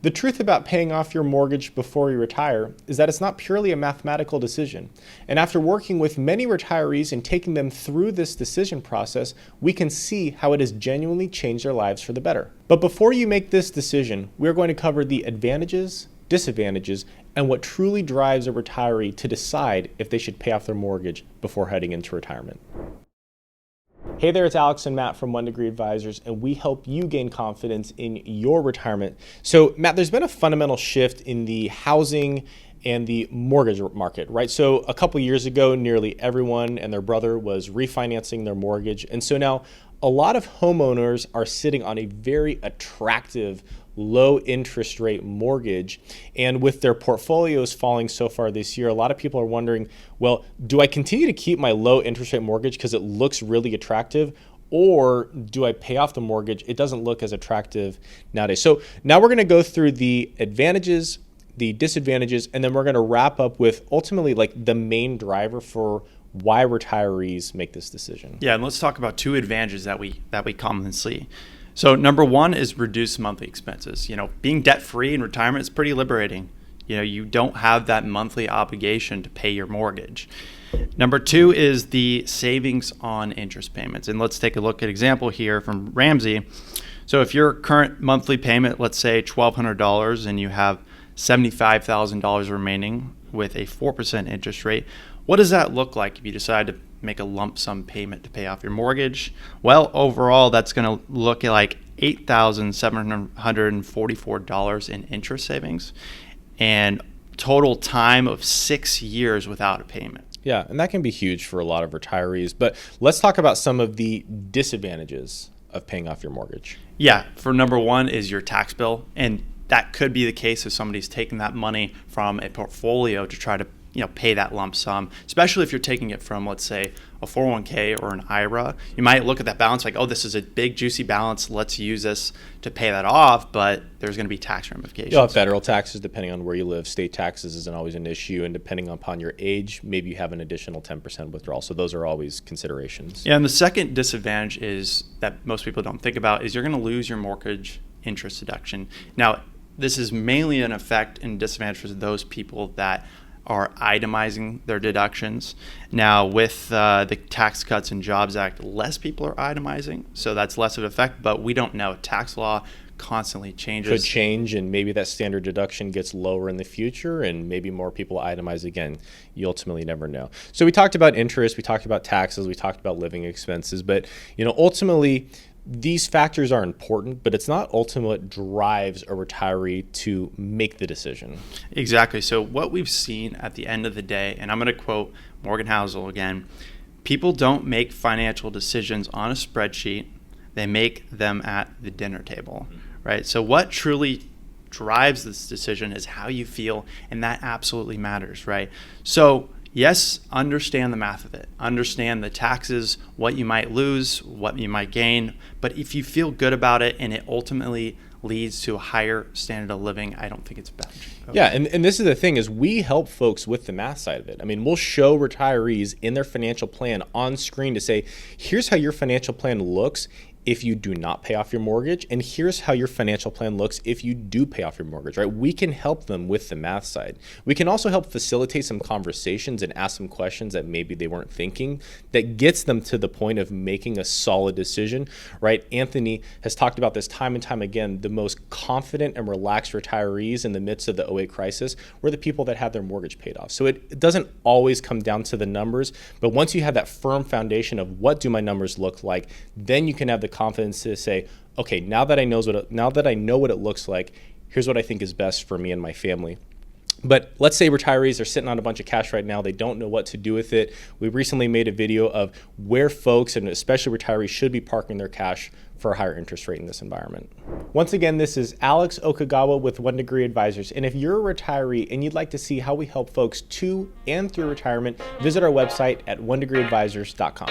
The truth about paying off your mortgage before you retire is that it's not purely a mathematical decision. And after working with many retirees and taking them through this decision process, we can see how it has genuinely changed their lives for the better. But before you make this decision, we're going to cover the advantages, disadvantages, and what truly drives a retiree to decide if they should pay off their mortgage before heading into retirement. Hey there, it's Alex and Matt from 1 Degree Advisors, and we help you gain confidence in your retirement. So Matt, there's been a fundamental shift in the housing and the mortgage market, right? So a couple years ago, nearly everyone and their brother was refinancing their mortgage. And so now a lot of homeowners are sitting on a very attractive low interest rate mortgage. And with their portfolios falling so far this year, a lot of people are wondering, well, do I continue to keep my low interest rate mortgage because it looks really attractive? Or do I pay off the mortgage? It doesn't look as attractive nowadays. So now we're going to go through the advantages, the disadvantages, and then we're going to wrap up with ultimately like the main driver for why retirees make this decision. Yeah, and let's talk about two advantages that we commonly see. So number one is reduce monthly expenses. Being debt-free in retirement is pretty liberating. You don't have that monthly obligation to pay your mortgage. Number two is the savings on interest payments. And let's take a look at an example here from Ramsey. So if your current monthly payment, let's say $1,200, and you have $75,000 remaining with a 4% interest rate, what does that look like if you decide to make a lump sum payment to pay off your mortgage? Well, overall, that's going to look like $8,744 in interest savings and total time of 6 years without a payment. Yeah, and that can be huge for a lot of retirees. But let's talk about some of the disadvantages of paying off your mortgage. Yeah, for number one is your tax bill. And that could be the case if somebody's taking that money from a portfolio to try to pay that lump sum, especially if you're taking it from, let's say, a 401k or an IRA. You might look at that balance like, oh, this is a big, juicy balance. Let's use this to pay that off, but there's going to be tax ramifications. You'll have federal taxes depending on where you live. State taxes isn't always an issue, and depending upon your age, maybe you have an additional 10% withdrawal. So those are always considerations. Yeah, and the second disadvantage is that most people don't think about is you're going to lose your mortgage interest deduction. Now, this is mainly an effect and disadvantage for those people that are itemizing their deductions. Now, with the Tax Cuts and Jobs Act, less people are itemizing, so that's less of an effect, but we don't know. Tax law constantly changes. Could change, and maybe that standard deduction gets lower in the future, and maybe more people itemize again. You ultimately never know. So we talked about interest, we talked about taxes, we talked about living expenses, but ultimately, these factors are important, but it's not ultimately what drives a retiree to make the decision. Exactly. So what we've seen at the end of the day, and I'm going to quote Morgan Housel again, people don't make financial decisions on a spreadsheet. They make them at the dinner table, right? So what truly drives this decision is how you feel, and that absolutely matters, right? So yes, understand the math of it. Understand the taxes, what you might lose, what you might gain. But if you feel good about it and it ultimately leads to a higher standard of living, I don't think it's bad. Yeah, and this is the thing is we help folks with the math side of it. I mean, we'll show retirees in their financial plan on screen to say, here's how your financial plan looks if you do not pay off your mortgage, and here's how your financial plan looks if you do pay off your mortgage, right? We can help them with the math side. We can also help facilitate some conversations and ask some questions that maybe they weren't thinking that gets them to the point of making a solid decision, right? Anthony has talked about this time and time again. The most confident and relaxed retirees in the midst of the '08 crisis were the people that had their mortgage paid off. So it doesn't always come down to the numbers, but once you have that firm foundation of what do my numbers look like, then you can have the confidence to say, okay, now that I know what it looks like, here's what I think is best for me and my family. But let's say retirees are sitting on a bunch of cash right now. They don't know what to do with it. We recently made a video of where folks, and especially retirees, should be parking their cash for a higher interest rate in this environment. Once again, this is Alex Okagawa with 1 Degree Advisors. And if you're a retiree and you'd like to see how we help folks to and through retirement, visit our website at onedegreeadvisors.com.